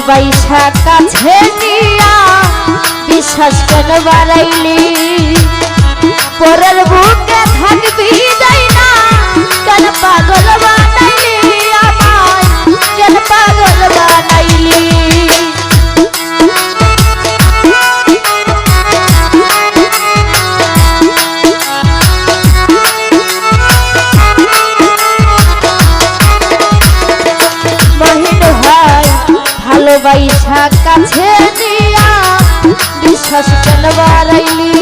ভালোবাসা কাছে নিয়া বিশ্বাস কেন বাড়াইলি পরের বুকে থাকবি যাই না কেন পাগল বানাইলি আমায় কেন পাগল বানাইলি ভালোবাসা কাছে নিয়া বিশ্বাস কেন বাড়াইলি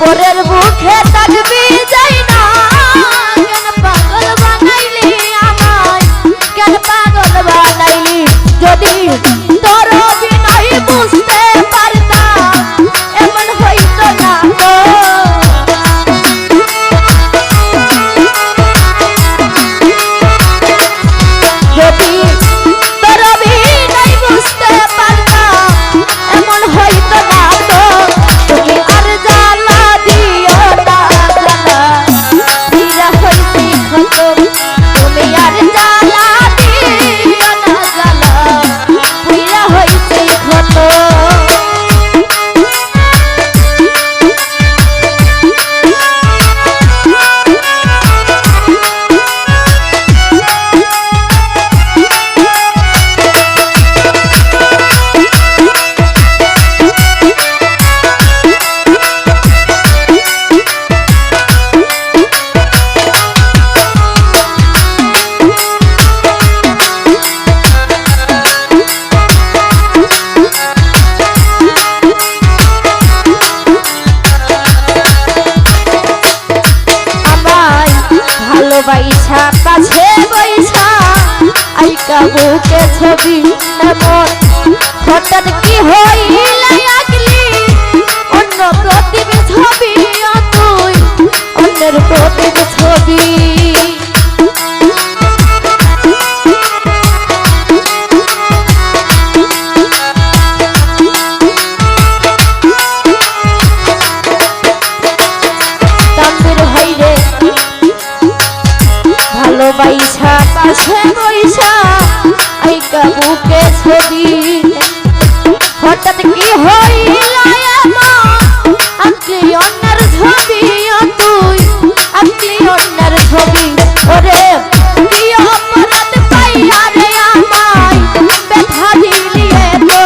পরের বুকে থাকবি যাই না কেন পাগল বানাইলি আমায় কেন পাগল বানাইলি যদি তোর বিনয় বুঝতে পারতাম এমন হইতো না যদি ভালোবাসা কাছে বৈশা আইকা বুকে ছবি এমন হঠাৎ কি হইলা আগলি অন্য প্রতিম ছবি তুই অন্যের প্রতিম ছবি ভালোবাসা কাছে বৈশা আইকা বুকে ছবি হঠাৎ কি হইলা এমন আঁকলি অন্যের ছবি তুই আঁকলি অন্যের ছবি ওরে কি অপরাধ পাইয়া রে আমায় ব্যথা দিলি তো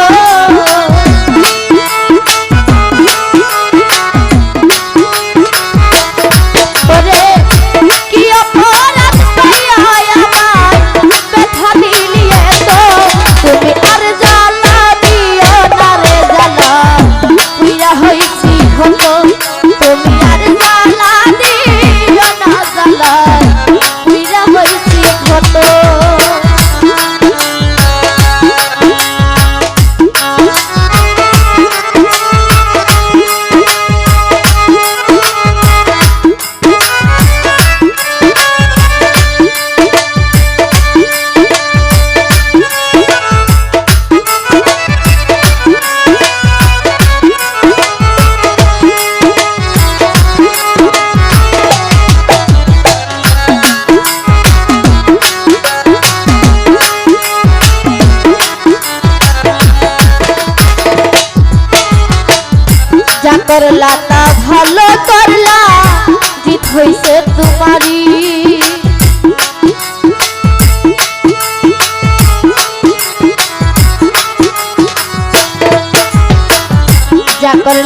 ওরে কি অপরাধ তুমি আর জ্বালা দিও না রে জ্বালা পুইরা হইছি ক্ষত তুমি আর জ্বালা দিও না জ্বালা পুইরা হইছি ক্ষত করলা তা ভালো করলা জিত হইছে তোমারি যা করলা